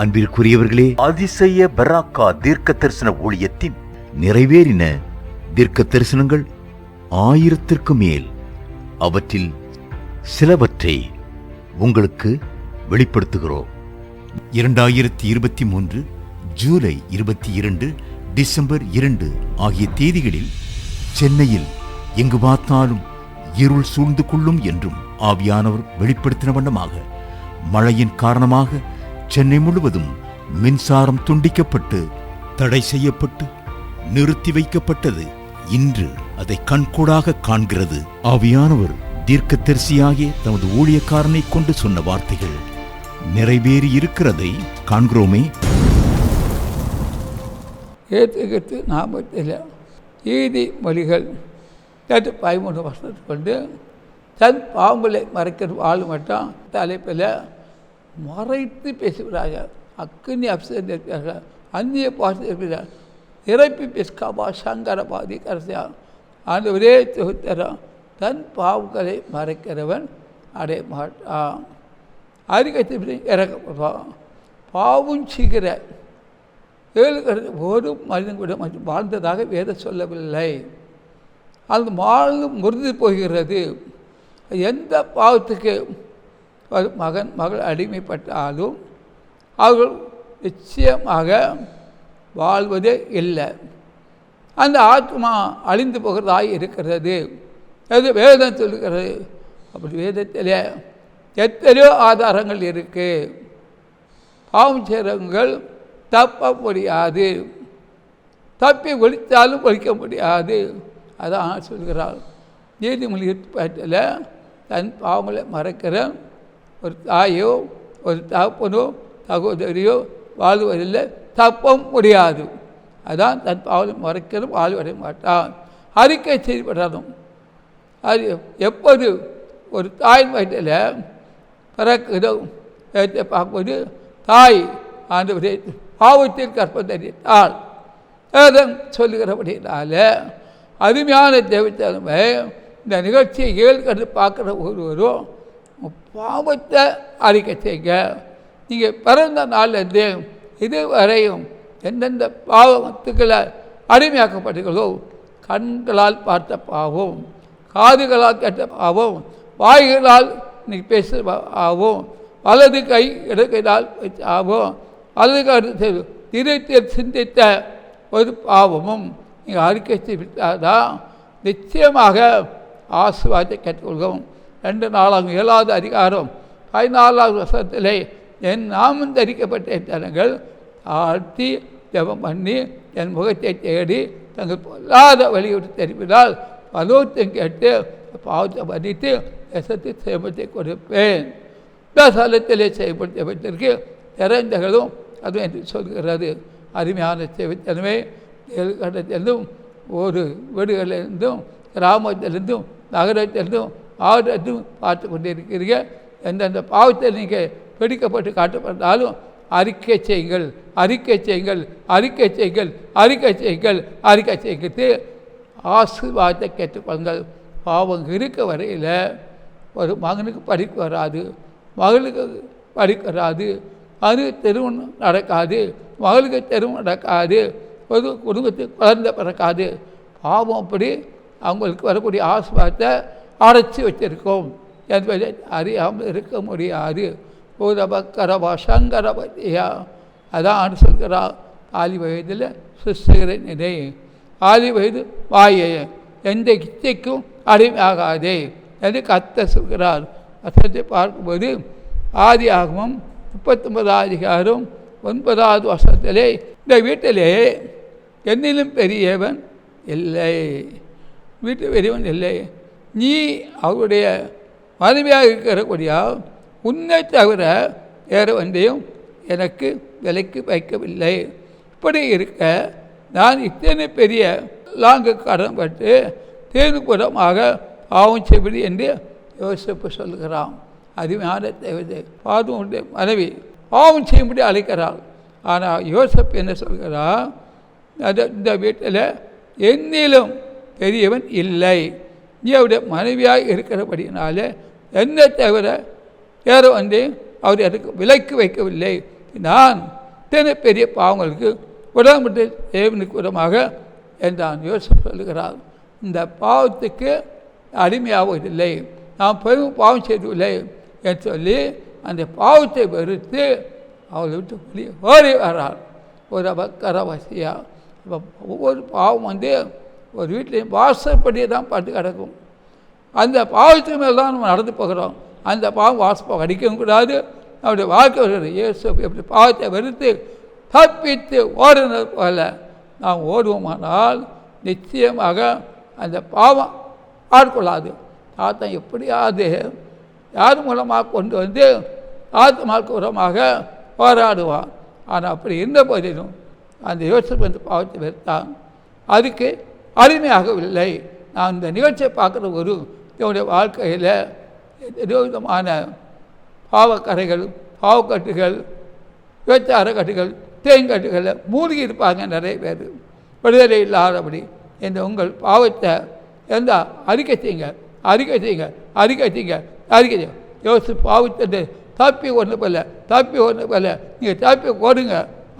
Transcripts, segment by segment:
அன்பிற்குரியவர்களே, அதிசய பராக்கா தீர்க்க தரிசன ஊழியத்தின் நிறைவேறின தீர்க்க தரிசனங்கள் 1000ற்கு மேல். அவற்றில் சிலவற்றை உங்களுக்கு வெளிப்படுத்துகிறோம். 2023 ஜூலை 22, டிசம்பர் 2 ஆகிய தேதிகளில் சென்னையில் எங்கு பார்த்தாலும் இருள் சூழ்ந்து கொள்ளும் என்றும் ஆவியானவர் வெளிப்படுத்தின வண்ணமாக மழையின் காரணமாக சென்னை முழுவதும் மின்சாரம் துண்டிக்கப்பட்டு தடை செய்யப்பட்டு நிறுத்தி வைக்கப்பட்டது. இன்று அதை கண்கூடாக காண்கிறது. ஆவியானவர் தீர்க்கதரிசியாகிய தமது ஊழியக்காரனை கொண்டு சொன்ன வார்த்தைகள் நிறைவேறி இருக்கிறதை காண்கிறோமே. ஏற்றுக்கிட்டு நாமத்தில் நீதிமொழிகள் 13 வருஷத்தை கொண்டு தன் பாம்புலை மறைக்கிற வாழ் மட்டும் தலைப்பில் மறைத்து பேசுகிறாங்க. அக்னி அப்சர்கள் அந்நிய பாச இறப்பி பிஸ்காபா சங்கரபாதி கரசியா அந்த ஒரே தொகுத்தரம் தன் பாவங்களை மறைக்கிறவன் அடைய மாட்டான். அறிக்கை இறக்கப்படுவான். பாவம் செய்கிற 7 ஒரு மனிதன் கூட வாழ்ந்ததாக வேதம் சொல்லவில்லை. அந்த வாழ்ந்து முறிந்து போகிறது. எந்த பாவத்துக்கு மகன் மகள் அடிமைப்பட்டாலும் அவர்கள் நிச்சயமாக வாழ்வதே இல்லை. அந்த ஆத்மா அழிந்து போகிறதாய் இருக்கிறது. அது வேதம் சொல்லுகிறது. அப்படி வேதத்தில் எத்தனையோ ஆதாரங்கள் இருக்குது. பாவம் செய்கிறவங்கள் தப்ப முடியாது, தப்பி ஒழித்தாலும் ஒழிக்க முடியாது. அதான் சொல்கிறார். நீதிமொழி 8 தன் பாவங்களை மறைக்கிற ஒரு தாயோ ஒரு தகப்பனோ சகோதரியோ வாழ்வதில்லை, தப்ப முடியாது. அதான் தன் பாவங்களை மறைக்கிற வாழ்வடைய மாட்டான். அறிக்கை செய்யப்படணும். அது எப்போது ஒரு தாயின் வயிற்றில் பிறக்கிறோம் பார்க்கும்போது தாய் ஆண்டவரே பாவத்தில் கற்பம் தரித்தாள் சொல்லுகிறபடினால அருமையான தேவத்தன்மை இந்த நிகழ்ச்சியை 7 கண்டு பார்க்குற ஒருவரும் பாவத்தை அறிக்கை செய்யுங்க. நீங்கள் பிறந்த நாள்லேருந்து இதுவரையும் எந்தெந்த பாவத்துக்களை அடிமையாக்கப்பட்டீர்களோ, கண்களால் பார்த்த பாவம், காதுகளால் கேட்ட பாவம், வாய்களால் நீங்கள் பேசுகிற பாவம், வலது கை இடக்கையால் வச்ச பாவம், வலது கருத்து திருத்தில் சிந்தித்த ஒரு பாவமும் நீங்கள் அறிக்கை செய்தாதான் நிச்சயமாக ஆசீர்வாதத்தை கேட்டுக்கொள்வோம். 2 நாளாகும் 7வது அதிகாரம் 14வது வசனத்திலே என் நாமம் தரிக்கப்பட்ட ஜனங்கள் ஆழ்த்தி ஜெபம் பண்ணி என் முகத்தை தேடி தங்கள் பொல்லாத வழியோடு தெரிவித்தால் பலவற்றையும் கேட்டு பாவத்தை மன்னித்து தேசத்தை சேமத்தை கொடுப்பேன். இந்த ஸ்தலத்திலே செய்யப்பட்ட ஜெபத்திற்கு நிறைந்தகளும் அது என்று சொல்கிறது. அருமையான சேவைத்தனமே கண்டத்திலிருந்தும் ஒரு வீடுகளிலிருந்தும் கிராமத்திலிருந்தும் நகரத்திலிருந்தும் மாவட்டத்திலும் பார்த்து கொண்டிருக்கிறீங்க. எந்தெந்த பாவத்தை நீங்கள் பிடிக்கப்பட்டு காட்டப்பட்டாலும் அறிக்கை செய்யுங்கள், அறிக்கை செய்யுங்கள், அறிக்கை செய்யுங்கள், அறிக்கை செய்யுங்கள், அறிக்கை செய்கிறது ஆசீர்வாதத்தை கேட்டுக்கொள்ளுங்கள். பாவம் இருக்க வரையில் ஒரு மகனுக்கு படிக்க வராது, மகளுக்கு படிக்க வராது, மகனுக்கு திருமணம் நடக்காது, மகளுக்கு திருமணம் நடக்காது, ஒரு குடும்பத்துக்கு குழந்தை பிறக்காது. பாவம் அப்படி அவங்களுக்கு வரக்கூடிய ஆசீர்வாதத்தை அடைச்சி வச்சிருக்கோம் என்பதை அறியாமல் இருக்க முடியாது. பூதபக்கரபா சங்கரபதியா அதான் சொல்கிறார். ஆலி வயதில் சிசுகிற நினை, ஆலி வயது வாயை எந்த இச்சைக்கும் அடிமையாகாதே என்று கர்த்தர் சொல்கிறார். வசனத்தை பார்க்கும்போது ஆதியாகமம் 39வது அதிகாரம் 9வது வசனத்திலே இந்த வீட்டிலே என்னிலும் பெரியவன் இல்லை, வீட்டு பெரியவன் இல்லை, நீ அவருடைய மனைவியாக இருக்கிறபடியா உன்னை தவிர வேறு ஒன்றையும் எனக்கு விலைக்கு வைக்கவில்லை. இப்படி இருக்க நான் இத்தனை பெரிய லாங்கு கடன் பட்டு தேனுபுறமாக பாவம் செய்வது என்று யோசிப்பு சொல்கிறான். அருமையான தேவதை பாதுடைய மனைவி பாவம் செய்யும்படி அழைக்கிறாள். ஆனால் யோசப் என்ன சொல்கிறான், இந்த வீட்டில் என்னிலும் பெரியவன் இல்லை, நீ அவருடைய மனைவியாக இருக்கிறபடினால என்னை தவிர வேறு ஒன்றையும் அவர் எனக்கு விலைக்கு வைக்கவில்லை நான் இத்தனை பெரிய பாவங்களுக்கு உடம்புட்டு தேவனுக்கு விதமாக என்றான். யோசேப்பு சொல்லுகிறார், இந்த பாவத்துக்கு அடிமையாவதில்லை, நான் பெரும் பாவம் செய்யவில்லை என்று சொல்லி அந்த பாவத்தை வெறுத்து அவளை விட்டு வெளியே ஓடி வர்றாள். ஒரு கரவாசியாக இப்போ ஒவ்வொரு பாவம் ஒரு வீட்லேயும் வாசப்படியே தான் பட்டு கிடக்கும். அந்த பாவத்துக்கு மேலே தான் நம்ம நடந்து போகிறோம். அந்த பாவம் வாசப்பாக அடிக்கவும் கூடாது. நம்முடைய வாழ்க்கை வருகிறது. இயேசு எப்படி பாவத்தை வெறுத்து தப்பித்து ஓடுனது போல நாம் ஓடுவோமானால் நிச்சயமாக அந்த பாவம் ஆட்கொள்ளாது. தாத்தன் எப்படியாவது யார் மூலமாக கொண்டு வந்து ஆத்மாவுக்கு உரமாக போராடுவான். ஆனால் அப்படி இருந்த போதிலும் அந்த யோசேப்பு வந்து பாவத்தை வெறுத்தான். அதுக்கு அருமையாகவில்லை. நான் இந்த நிகழ்ச்சியை பார்க்குற ஒரு என்னுடைய வாழ்க்கையில் ஏதோ விதமான பாவக்கரைகள், பாவக்கட்டுகள், விபச்சார கட்டுகள், தேங்கட்டுகளில் மூழ்கி இருப்பாங்க நிறைய பேர். விடுதலை இல்லாதபடி இந்த உங்கள் பாவத்தை எந்த அறிக்கை செய்யுங்க, அறிக்கை செய்யுங்க, அறிக்கை செய்யுங்க, அறிக்கை செய்யுங்க. யோசித்து பாவத்தை தப்பி ஒன்று போல, தப்பி ஒன்று போல நீங்கள் தப்பி ஓடுங்க.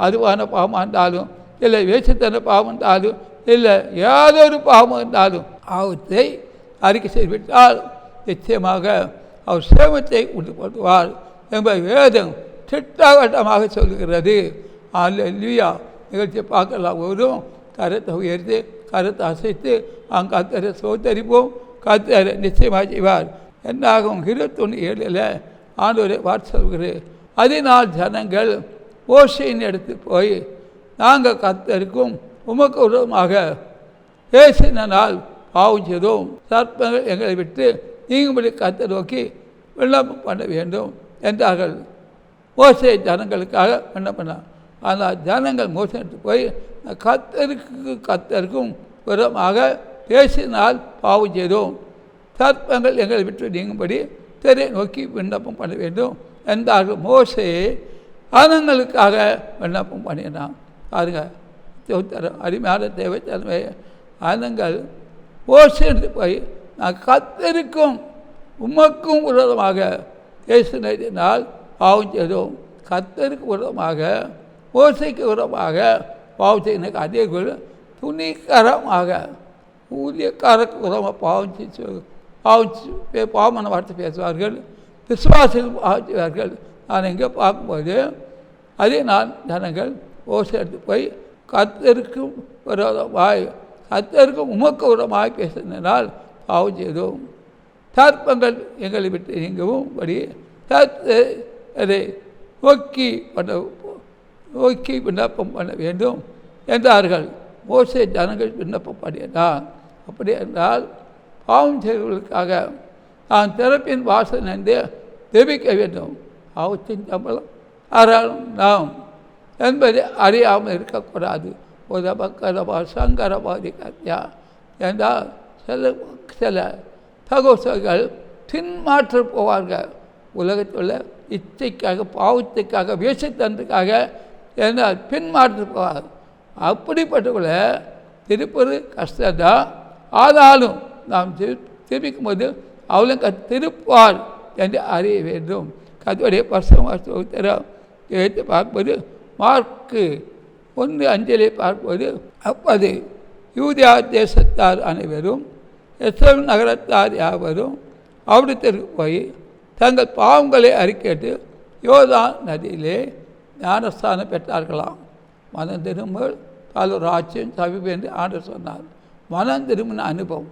அதுவான பாவமாக இருந்தாலும் இல்லை, வேஷத்தன பாவம் இருந்தாலும் இல்லை, ஏதோ ஒரு பாவம் இருந்தாலும் பாவத்தை அறிக்கை செய்துவிட்டால் நிச்சயமாக அவர் சேமத்தை உண்டு பண்ணுவார் என்பதை வேதம் திட்டவட்டமாக சொல்லுகிறது. அல்லேலூயா. நிகழ்ச்சியை பார்க்கலாம். ஒருவரும் கரத்தை உயர்த்து கரத்தை அசைத்து அங்கே கர்த்தரை சோதரிப்போம். கர்த்தரை நிச்சயமாக செய்வார். என்னாகும் 21:7 ஆண்டவரை வார்த்தை சொல்கிறது. அதனால் ஜனங்கள் மோசேயின் எடுத்து போய் நாங்கள் கர்த்தருக்கும் உமக்கு விரோதமாக பேசினால் பாவம் செய்தோம், சர்ப்பங்கள் எங்களை விட்டு நீங்கும்படி கர்த்தரை நோக்கி விண்ணப்பம் பண்ண வேண்டும் என்றார்கள். மோசே ஜனங்களுக்காக விண்ணப்பம். ஆனால் ஜனங்கள் மோசம் எடுத்து போய் கர்த்தருக்கும் விரோதமாக பேசினால் பாவம் செய்தோம், சர்ப்பங்கள் எங்களை விட்டு நீங்கும்படி தெரிய நோக்கி விண்ணப்பம் பண்ண வேண்டும் என்றார்கள். மோசே ஜனங்களுக்காக விண்ணப்பம் பண்ணினான். பாருங்க, அருமையான தேவைத்தன்மை. ஜனங்கள் மோசே எடுத்து போய் நான் கர்த்தருக்கும் உமக்கும் விரோதமாக பேசினால் பாவம் செய்தோம், கர்த்தருக்கு விரோதமாக மோசைக்கு விரோதமாக பாவம் செய்ய அதே துணிகரமாக ஊழியக்காரருக்கு விரோதமாக பாவமான வார்த்தை பேசுவார்கள், விசுவாசிகள் பாவம். நான் எங்கே பார்க்கும்போது அதே நான் ஜனங்கள் மோசை எடுத்து போய் கர்த்தருக்கும் விரோதமாய் கர்த்தருக்கும் உமக்கு விரோதமாக பேசினால் பாவம் செய்தோம், சர்ப்பங்கள் எங்களை விட்டு நீங்கவும் படி அதை நோக்கி விண்ணப்பம் பண்ண வேண்டும் என்றார்கள். மோசே ஜனங்கள் விண்ணப்பம் பண்ணினார். அப்படி என்றால் பாவம் செய்வதற்காக நான் திறப்பின் வாசல் என்று ஜெபிக்க வேண்டும். பாவத்தின் சம்பளம் நாம் என்பதை அறியாமல் இருக்கக்கூடாது. உதபக்கரபா சங்கரபாதி கத்தியா என்றால் சில சகோசர்கள் பின்மாற்ற போவார்கள். உலகத்தில் உள்ள இச்சைக்காக, பாவத்துக்காக, வேஷத்தனத்துக்காக என்றால் பின்மாற்ற போவார். அப்படிப்பட்டவங்கள திருப்பது கஷ்டம்தான். ஆனாலும் நாம் திருப்பிக்கும்போது அவளும் திருப்பார் என்று அறிய வேண்டும். கத்துடைய பரிசுத்தமாக எடுத்து பார்ப்பது மார்க்கு 1:5 பார்ப்பது, அப்போது யூதேயா தேசத்தார் அனைவரும் எருசலேம் நகரத்தார் யாவரும் அவ்விடத்திற்கு போய் தங்கள் பாவங்களை அறிக்கையிட்டு யோர்தான் நதியிலே ஞானஸ்தானம் பெற்றார்களாம். மனம் திரும்பல் பல ராஜ்யம் சமீபம் என்று ஆண்டவர் சொன்னார். மனம் திரும்பின அனுபவம்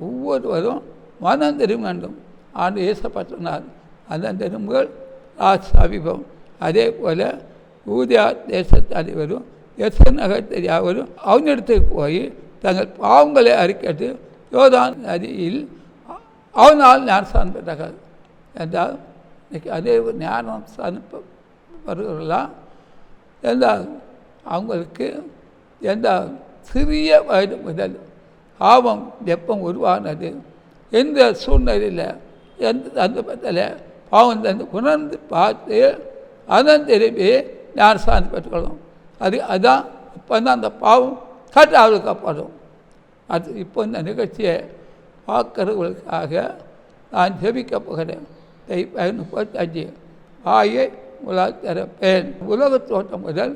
ஒவ்வொருவரும் மனம் திரும்ப வேண்டும். ஆண்டு ஏசப்பா சொன்னார், மனம் திரும்பல் ராஜ் சமீபம். அதே போல் யூதேயா தேசத்து அனைவரும் எருசலேம் நகரத்தார் யாவரும் அவனிடத்துக்கு போய் தங்கள் பாவங்களை அறிக்கையிட்டு யோர்தான் நதியில் அவனால் ஞானஸ்தானம் பெற்றார்கள் என்றால் இன்றைக்கி அதே ஞானஸ்தானம் வருகிறார்களாம் என்றால் அவங்களுக்கு எந்த சிறிய வயது முதல் பாவம் வெப்பம் உருவானது, எந்த சூழ்நிலையில் எந்த சந்தர்ப்பத்தில் பாவம் தந்து உணர்ந்து பார்த்து அதன் திரும்பி ஞானஸ்தானம் பெற்றுக்கொள்ளும். அதுதான் இப்போ தான் அந்த பாவம் கட்டாவதுக்கப்படும். அது இப்போ இந்த நிகழ்ச்சியை பார்க்குறவர்களுக்காக நான் ஜெபிக்க போகிறேன். 35 வாயை உங்களால் திறப்பேன். உலக தோட்டம் முதல்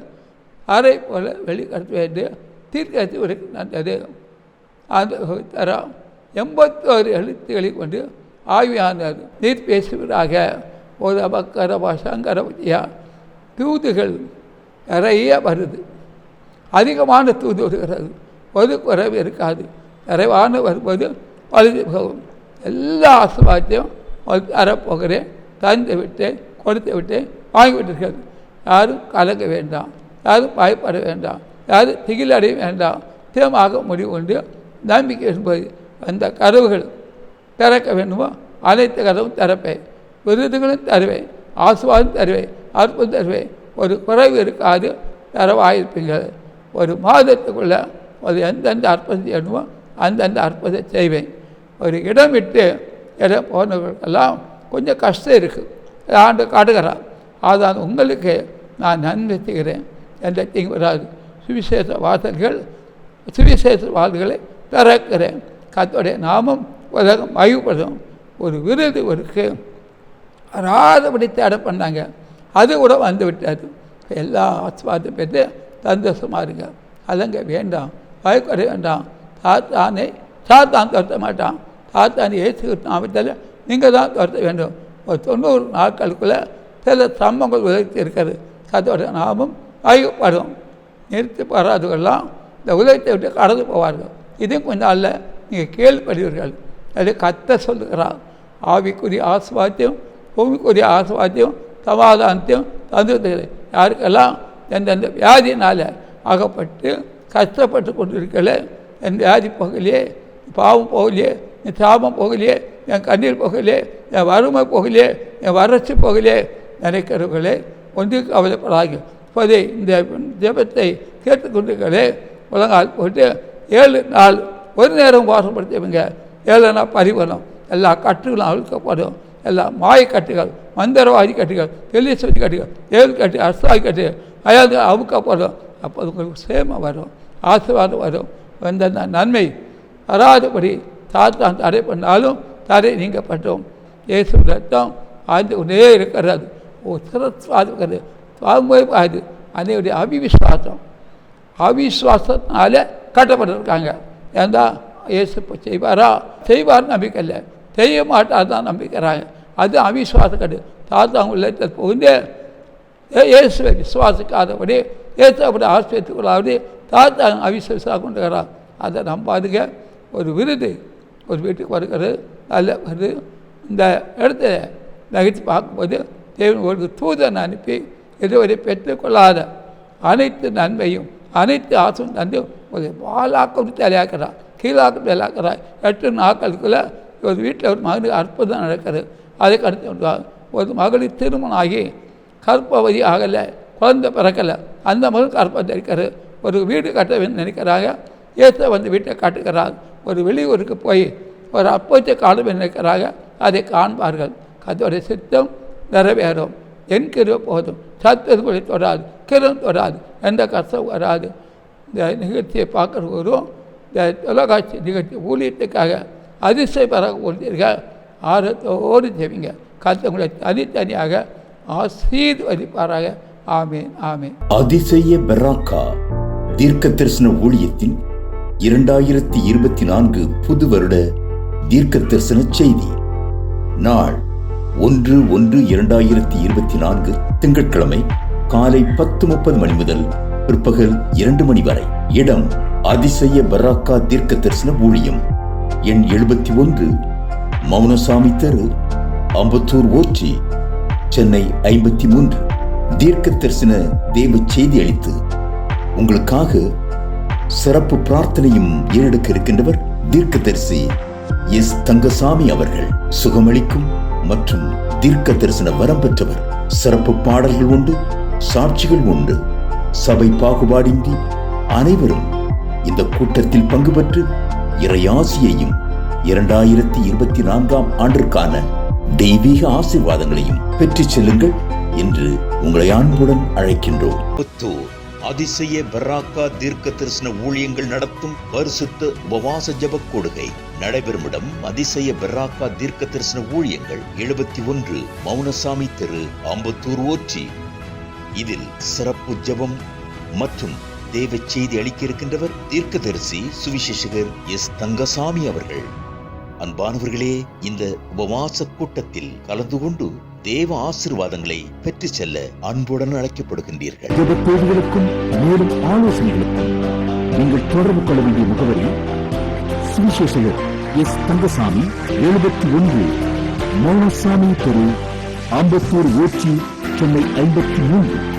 அறை போல வெளிக்கடத்த வேண்டிய தீர்க்கத்தை உரைக்கு நடந்தது. அந்த தரம் 81 எழுத்துக்களை கொண்டு ஆவியானது நீர் பேசுவதாக ஒரு அபக்கரவா சங்கரவதியா தூதுகள் நிறைய வருது. அதிகமான தூது வருகிறது, ஒரு குறைவு இருக்காது. நிறைவான வரும்போது பழுது போகும். எல்லா ஆசீர்வாதத்தையும் தரப்போகிறேன், தந்து விட்டு கொடுத்து விட்டு வாங்கிவிட்டிருக்கிறது. யாரும் கலங்க வேண்டாம், யாரும் பயப்பட வேண்டாம், யாரும் திகிலடைய வேண்டாம். நிச்சயமாக முடிவு உண்டு. நம்பிக்கை என்பது அந்த கதவுகள் திறக்க வேண்டுமோ அனைத்து கதவும் திறப்பேன், விருதுகளும் தருவேன், ஆசீர்வாதம் தருவேன், அற்புதம் தருவேன். ஒரு குறைவு இருக்காது, தரவாயிருப்பீங்கள். ஒரு மாதத்துக்குள்ள ஒரு எந்தெந்த அற்புதம் செய்யணுமோ அந்தந்த அற்புதம் செய்வேன். ஒரு இடம் விட்டு இடம் போனவர்களுக்கெல்லாம் கொஞ்சம் கஷ்டம் இருக்குது, ஆண்டு காட்டுகிறார். அதான் உங்களுக்கு நான் நன்மை செய்கிறேன் என்ற தீங்கு வராது. சுவிசேஷ வாசல்களை திறக்கிறேன். கர்த்தருடைய நாமம் உலகம் மகிழ்ப்படும். ஒரு விருது ஒருக்கு அராதபடி தேட பண்ணாங்க, அது கூட வந்து விட்டாது. எல்லா ஆசீர்வாதம் பெற்று சந்தோஷமாக இருங்க. அதங்க வேண்டாம், பயப்பட வேண்டாம். சாத்தான் துரத்த மாட்டான். சாத்தான் இயேசு நாமத்தில் நீங்கள் தான் துரத்த வேண்டும். ஒரு 90 நாட்களுக்குள்ளே சில சம்பவங்கள் உலகத்தில் இருக்கிறது. கர்த்தருடைய நாமம் மகிழ்ப்படும். நிறுத்தி வராதவர்கள்லாம் இந்த உலகத்தை விட்டு கடந்து போவார்கள். இதையும் கொஞ்சம் அல்ல நீங்கள் கேள்விப்படுவீர்கள். அது கர்த்தர் சொல்லுகிறார். ஆவிக்குரிய ஆசீர்வாதத்தையும் பூமிக்குரிய ஆசீர்வாதத்தையும் சமாதானத்தையும் தந்துகிறது. யாருக்கெல்லாம் எந்தெந்த வியாதியினால் அகப்பட்டு கஷ்டப்பட்டு கொண்டிருக்கல, என் வியாதி போகலையே, பாவம் போகலையே, என் சாபம் போகலையே, என் கண்ணீர் போகலையே, என் வறுமை போகலையே, என் வறட்சி போகலையே நினைக்கிறவர்களே ஒன்றுக்கு கவலைப்படாங்க. இப்போதே இந்த ஜெபத்தை கேட்டுக்கொண்டிருக்கிறே முழங்கால் போட்டு 7 நாள் ஒரு நேரம் வாசப்படுத்துவீங்க. 7 நாள் பரிவரம் எல்லா கட்டுகளும் அழுக்கப்படும். எல்லா மாய கட்டுகள், மந்திரவாதி கட்டுகள், தெளிசதி கட்டுகள், ஏழு கட்டு, அஸ்தாய் கட்டுகள் அதாவது அவுக்கப்படும். அப்போ உங்களுக்கு சேமம் வரும், ஆசீர்வாதம் வரும். வந்த நன்மை வராதபடி சாத்தான் தடை பண்ணாலும் தடை நீங்கப்பட்டோம். இயேசு ரத்தம் ஆய்ந்து கொண்டே இருக்கிறது. சிறப்பாது அது அதனுடைய அவிஸ்வாசத்தினால கட்டப்பட்டிருக்காங்க. ஏந்தா இயேசு செய்வார் நம்பிக்கை இல்லை, செய்ய மாட்டார் தான் நம்பிக்கிறாங்க. அது அவிஸ்வாசம் கட்டு. தாத்தா உள்ளத்தில் புகுந்து இயேசுவை விசுவாசிக்காதபடி இயேசுபடி ஆஸ்பத்திரிக்குள்ளாவது தாத்தா அவிசுவாசம் கொண்டுகிறார். அதை நம்பாதுங்க. ஒரு விருது ஒரு வீட்டுக்கு வருகிறது, நல்ல வருது. இந்த இடத்த நகைத்து பார்க்கும்போது தேவன் ஒரு தூதனை அனுப்பி இதுவரை பெற்றுக்கொள்ளாத அனைத்து நன்மையும் அனைத்து ஆசும் தந்து ஒரு வாலாக்கம் தலையாக்கிறார், கீழாக்கம் தலையாக்கிறார். 8 நாட்களுக்குள்ளே ஒரு வீட்டில் ஒரு மகனுக்கு அற்புதம் நடக்கிறது. அதுக்கு அடுத்து ஒரு மகளிர் திருமணம் ஆகி கற்பவதி ஆகலை, குழந்தை பிறக்கலை. அந்த மகளுக்கு அற்புதம் இருக்கிறது. ஒரு வீடு கட்ட நினைக்கிறாங்க. ஏற்ற வந்து வீட்டை காட்டுகிறார். ஒரு வெளியூருக்கு போய் ஒரு அற்புதத்தை காணும் நினைக்கிறாங்க. அதை காண்பார்கள். அதோடைய சித்தம் நிறைவேறும். என் கிருபை போதும், சத்துருக்குள்ளே தொடாது, கிரம் தொடாது, எந்த கஷ்டம் வராது. இந்த நிகழ்ச்சியை பார்க்குறவரும் இந்த தொலைக்காட்சி நிகழ்ச்சி ஊழியத்துக்காக அதிசய பெற கொடுத்தீர்கள். ஆரத்தோடு செய்வீங்க. கர்த்தர் தனித்தனியாக ஆசீர்வதிப்பாராக. ஆமேன், ஆமேன். அதிசய பெராக்கா தீர்க்க தரிசன ஊழியத்தின் 2024 புது வருட தீர்க்க தரிசன செய்தி. நாள் 1/1/2024 திங்கட்கிழமை காலை 10:30 மணி முதல் பிற்பகல் 2 மணி வரை. இடம் அதிசய பெராக்கா தீர்க்க தரிசன ஊழியம். எண் 71 மௌனசாமி தெரு, அம்பத்தூர் ஓச்சி, சென்னை 53. தீர்க்க தரிசன தேவ செய்தி அளித்து உங்களுக்காக சிறப்பு பிரார்த்தனையும் ஏறெடுக்க இருக்கின்றவர் தீர்க்க தரிசி எஸ் தங்கசாமி அவர்கள். சுகமளிக்கும் மற்றும் தீர்க்க தரிசன வரம் பெற்றவர். சிறப்பு பாடல்கள் உண்டு, சாட்சிகள் உண்டு. சபை பாகுபாடின்றி அனைவரும் இந்த கூட்டத்தில் பங்கு பெற்று இறையாசியையும் 2024 ஆண்டிற்கான தெய்வீக ஆசீர்வாதங்களையும் பெற்றுச் செல்லுங்கள் என்று உங்களை அன்புடன் அழைக்கின்றோம். புத்தூர் அதிசய பெராக்கா தீர்க்க தரிசன ஊழியங்கள் நடத்தும் பரிசுத்த உபவாச ஜெப கொடுகை நடைபெறும் இடம் அதிசய பெராக்கா தீர்க்க தரிசன ஊழியங்கள் 71 மௌனசாமி தெரு, ஆம்பத்தூர் ஓச்சி. இதில் சிறப்பு ஜெபம் மற்றும் தேவ செய்தி அளிக்க இருக்கின்றவர் தீர்க்கதரிசி சுவிசேஷகர் எஸ். தங்கசாமி அவர்கள். அன்பானவர்களே, இந்த உபவாச கூட்டத்தில் கலந்து கொண்டு தேவ ஆசீர்வாதங்களை பெற்று செல்ல அன்புடன் அழைக்கப்படுகின்றீர்கள். தேவைகளுக்கும் மேலும் ஆலோசனைகளுக்கும் நீங்கள் தொடர்பு கொள்ள வேண்டிய முகவரி சுவிசேஷகர் எஸ். தங்கசாமி, 71 மௌனசாமி தெரு, ஆம்பத்தூர் ஓச்சி, சென்னை 53.